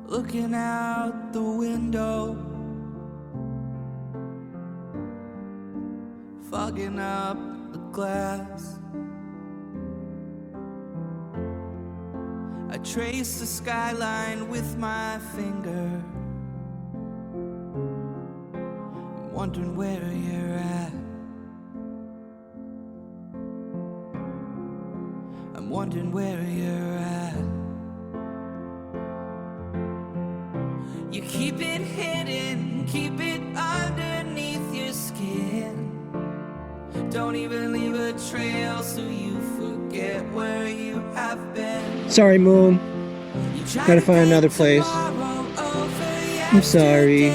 looking out the window, fogging up the glass. I trace the skyline with my finger, I'm wondering where you're at. I'm wondering where you're at. You keep it hidden, keep it underneath your skin. Don't even leave a trail so you forget where you have been. Sorry, Moon. Gotta find another place. I'm sorry.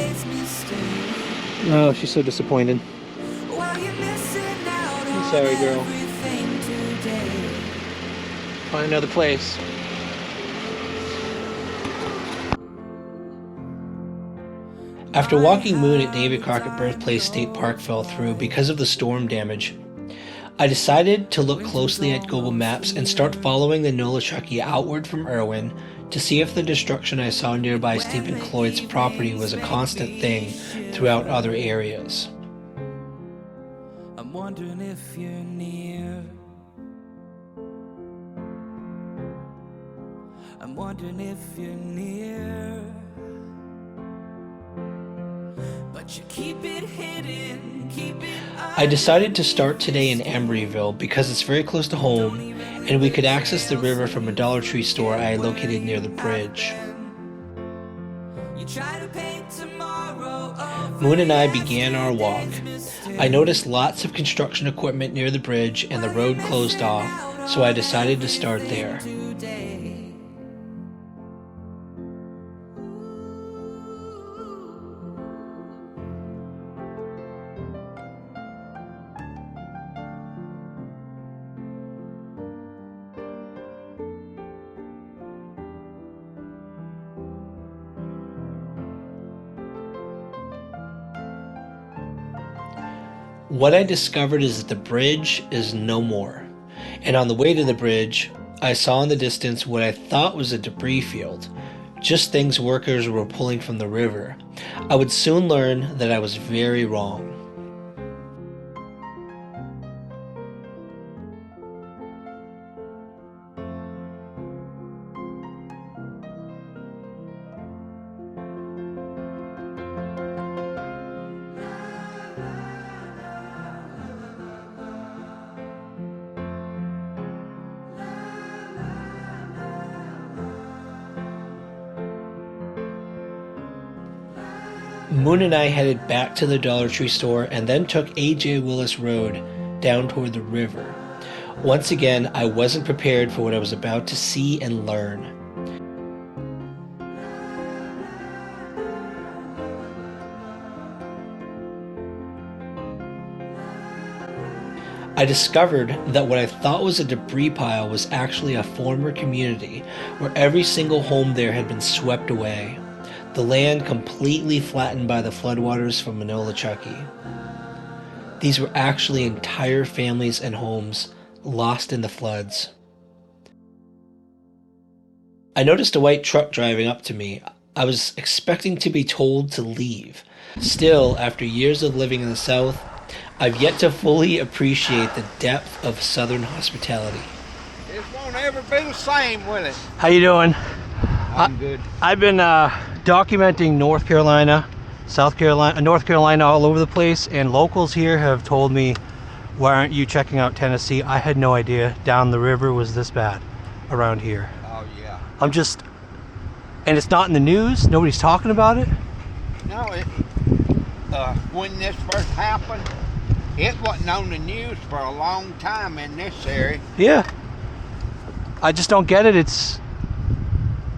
Oh, she's so disappointed. I'm sorry, girl. Find another place. After walking Moon at David Crockett Birthplace State Park fell through because of the storm damage, I decided to look closely at Google Maps and start following the Nolichucky outward from Irwin to see if the destruction I saw nearby Steven Cloyd's property was a constant thing throughout other areas. I'm wondering if you're near. I'm wondering if you're near. But you keep it hidden, keep it. I decided to start today in Embreeville because it's very close to home and we could access the river from a Dollar Tree store I located near the bridge. Moon and I began our walk. I noticed lots of construction equipment near the bridge and the road closed off, so I decided to start there. What I discovered is that the bridge is no more, and on the way to the bridge, I saw in the distance what I thought was a debris field, just things workers were pulling from the river. I would soon learn that I was very wrong. Moon and I headed back to the Dollar Tree store and then took A.J. Willis Road down toward the river. Once again, I wasn't prepared for what I was about to see and learn. I discovered that what I thought was a debris pile was actually a former community where every single home there had been swept away. The land completely flattened by the floodwaters from Nolichucky. These were actually entire families and homes lost in the floods. I noticed a white truck driving up to me. I was expecting to be told to leave. Still, after years of living in the South, I've yet to fully appreciate the depth of Southern hospitality. It won't ever be the same, will it? How you doing? I'm good. I've been documenting North Carolina, South Carolina, North Carolina all over the place, and locals here have told me, why aren't you checking out Tennessee? I had no idea down the river was this bad around here. Oh, yeah. And it's not in the news? Nobody's talking about it? No, when this first happened, it wasn't on the news for a long time in this area. Yeah. I just don't get it. It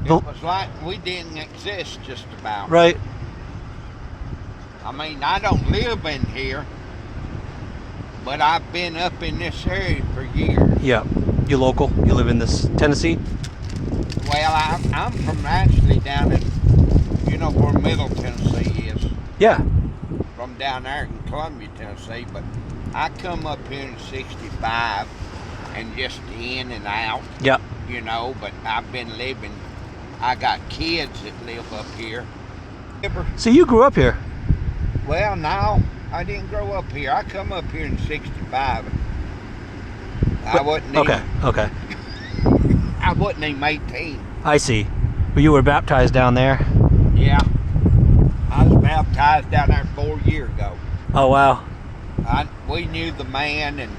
was like we didn't exist just about. Right. I mean, I don't live in here, but I've been up in this area for years. Yeah. You local? You live in this Tennessee? Well, I'm from actually down in, you know where Middle Tennessee is. Yeah. From down there in Columbia, Tennessee, but I come up here in '65 and just in and out. Yeah. You know, but I've been living I got kids that live up here. So you grew up here? Well, no, I didn't grow up here. I come up here in '65. I wasn't Okay, okay. I wasn't even 18. I see. Well, you were baptized down there? Yeah. I was baptized down there 4 years ago. Oh, wow. We knew the man, and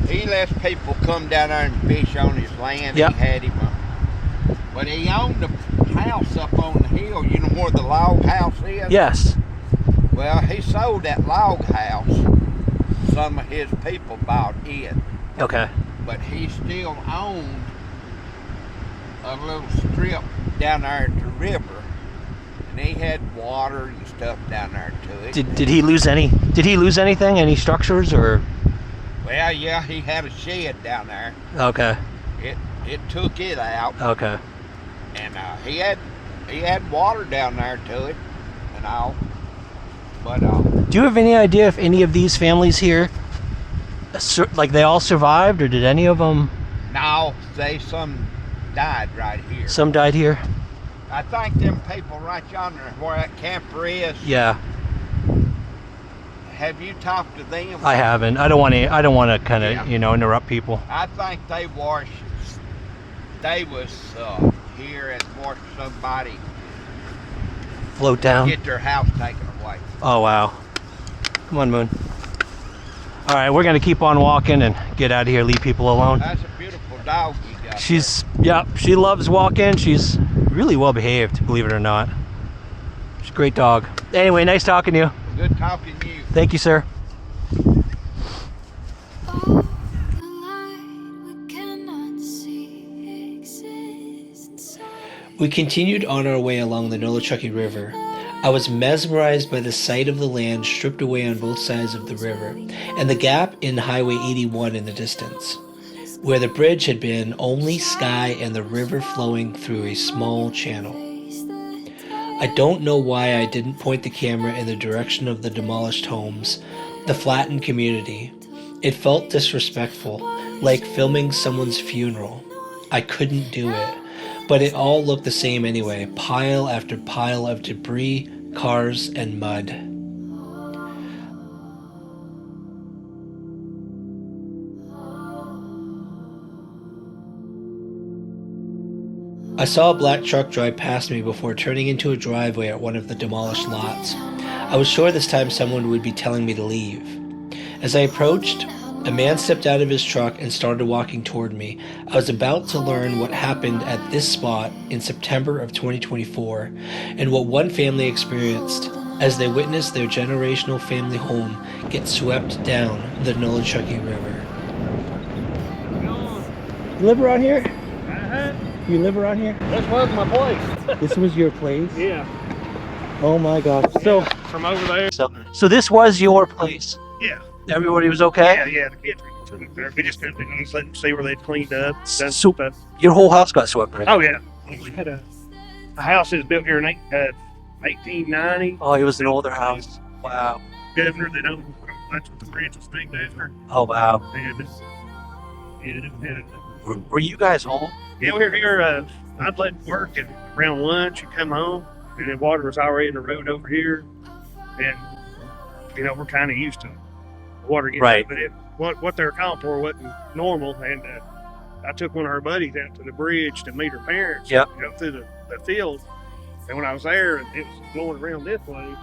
he lets people come down there and fish on his land. Yep. He had him up. But he owned a house up on the hill, you know where the log house is? Yes. Well, he sold that log house. Some of his people bought it. Okay. But he still owned a little strip down there at the river. And he had water and stuff down there to it. Did he lose anything? Any structures or? Well, yeah, he had a shed down there. Okay. It took it out. Okay. And he had water down there to it and all. But do you have any idea if any of these families here, like they all survived, or did any of them? no, some died right here. Some died here. I think them people right yonder where that camper is. Yeah. Have you talked to them? I haven't. I don't want to kind of Yeah. Interrupt people. I think they was here and watched somebody Float down. get their house taken away. Oh wow. Come on, Moon. All right, we're gonna keep on walking and get out of here. Leave people alone. That's a beautiful dog you got. She loves walking. She's really well behaved, believe it or not. She's a great dog. Anyway, nice talking to you. Good talking to you. Thank you, sir. We continued on our way along the Nolichucky River. I was mesmerized by the sight of the land stripped away on both sides of the river, and the gap in Highway 81 in the distance. Where the bridge had been, only sky and the river flowing through a small channel. I don't know why I didn't point the camera in the direction of the demolished homes, the flattened community. It felt disrespectful, like filming someone's funeral. I couldn't do it, but it all looked the same anyway, pile after pile of debris, cars, and mud. I saw a black truck drive past me before turning into a driveway at one of the demolished lots. I was sure this time someone would be telling me to leave. As I approached, a man stepped out of his truck and started walking toward me. I was about to learn what happened at this spot in September of 2024 and what one family experienced as they witnessed their generational family home get swept down the Nolichucky River. You live around here? You live around here? This was my place. This was your place? Yeah. Oh my gosh. So From over there. So this was your place? Yeah. Everybody was okay? Yeah. The kids were there. We just couldn't let them see where they'd cleaned up. Done So stuff. your whole house got swept, right? Oh yeah. We had a house that was built here in 1890. Oh, it was an older house. Wow. Governor that owned. That's what the bridge was named after. Oh wow. Were you guys home? Yeah, we were here. I'd let work, and around lunch, you come home, and the water was already in the road over here, and we're kind of used to water getting Right. But what they're calling for wasn't normal, and I took one of her buddies out to the bridge to meet her parents. Yep. Through the field, and when I was there, and it was going around this way,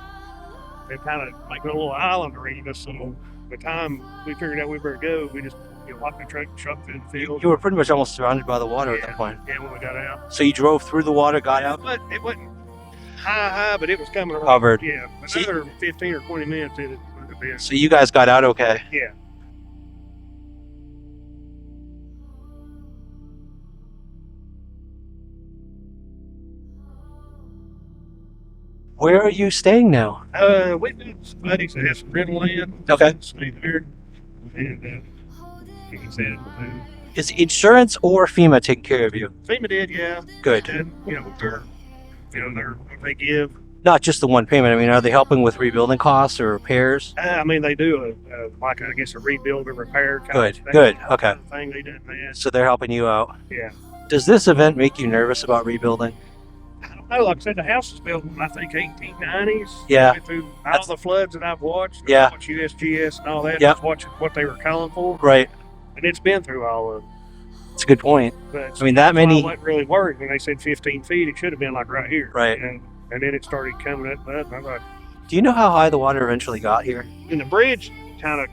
it kind of like a little island around us. So by the time we figured out we better go, we just locked the truck through the field. You were pretty much almost surrounded by the water at that point. Yeah, when we got out. So you drove through the water, got out? But it wasn't high, but it was coming around. Covered. Yeah, another 15 or 20 minutes it would have been. So you guys got out okay? Yeah. Where are you staying now? We've been buddies that has some rental land. Okay. Stay there. And he said, Is insurance or FEMA taking care of you? FEMA did, yeah. Good. And, they give. Not just the one payment. I mean, are they helping with rebuilding costs or repairs? They do a rebuild and repair kind Good, of thing. good, okay. Thing they did that. So they're helping you out. Yeah. Does this event make you nervous about rebuilding? Oh, like I said, the house was built in, I think, 1890s. Yeah. Went through all the floods that I've watched. Yeah. Watched USGS and all that. Yep. Just watching what they were calling for. Right. And it's been through all of it. It's a good point. But I mean, that I many. wasn't really worried when they said 15 feet. It should have been like right here. Right. And then it started coming up. And I'm like, Do you know how high the water eventually got here? and the bridge kind of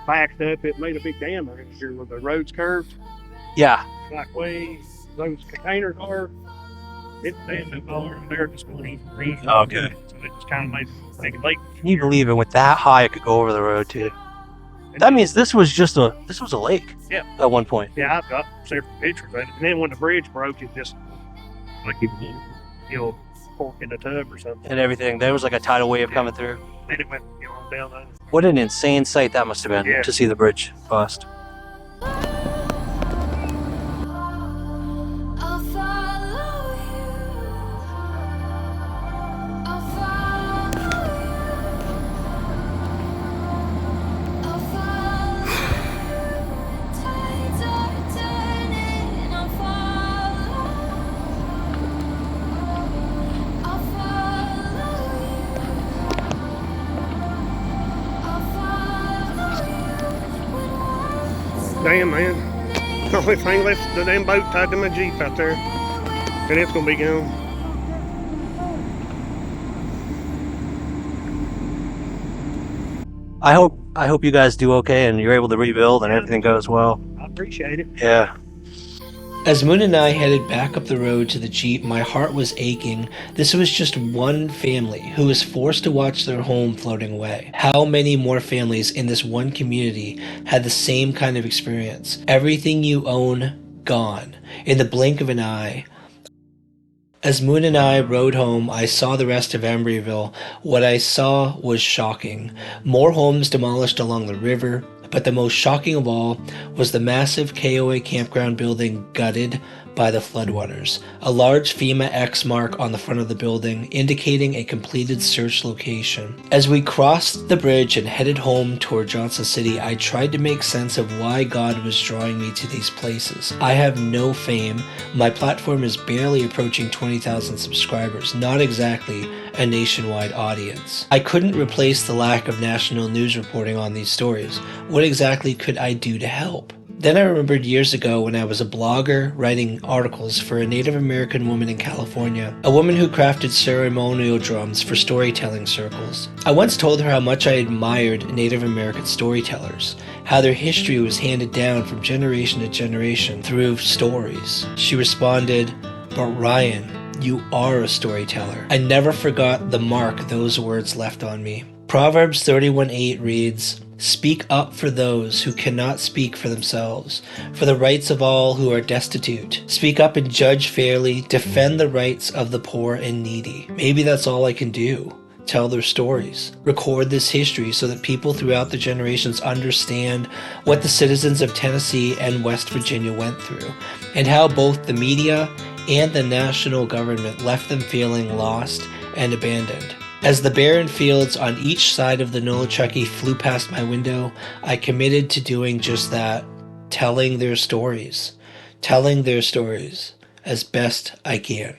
backed up. It made a big dam right here where the road's curved. Yeah. Like way those containers are. They ended up all over there just going even green. Okay. So it just kind of made a lake. Can you believe it? With that high, it could go over the road too. That means this was a lake. Yeah. At one point. Yeah, I've got several pictures of it. And then when the bridge broke, it just like pork in a tub or something. And everything. There was like a tidal wave coming through. Then it went down there. What an insane sight that must have been Yeah. to see the bridge bust. I'll follow you. I'll follow you. I'll follow you. Tides are turning. I'll follow. I'll follow you. I'll follow you. Damn, man. The only thing left, the damn boat tied to my Jeep out there. And it's going to be gone. I hope you guys do okay and you're able to rebuild and everything goes well. I appreciate it. Yeah. As Moon and I headed back up the road to the Jeep, my heart was aching. This was just one family who was forced to watch their home floating away. How many more families in this one community had the same kind of experience? Everything you own, gone, in the blink of an eye. As Moon and I rode home, I saw the rest of Embreeville. What I saw was shocking. More homes demolished along the river, but the most shocking of all was the massive KOA campground building gutted by the floodwaters. A large FEMA X mark on the front of the building, indicating a completed search location. As we crossed the bridge and headed home toward Johnson City, I tried to make sense of why God was drawing me to these places. I have no fame. My platform is barely approaching 20,000 subscribers, not exactly a nationwide audience. I couldn't replace the lack of national news reporting on these stories. What exactly could I do to help? Then I remembered years ago when I was a blogger writing articles for a Native American woman in California, a woman who crafted ceremonial drums for storytelling circles. I once told her how much I admired Native American storytellers, how their history was handed down from generation to generation through stories. She responded, "But Ryan, you are a storyteller." I never forgot the mark those words left on me. Proverbs 31:8 reads, "Speak up for those who cannot speak for themselves, for the rights of all who are destitute. Speak up and judge fairly, defend the rights of the poor and needy." Maybe that's all I can do. Tell their stories. Record this history so that people throughout the generations understand what the citizens of Tennessee and West Virginia went through, and how both the media and the national government left them feeling lost and abandoned. As the barren fields on each side of the Nolichucky flew past my window, I committed to doing just that, telling their stories as best I can.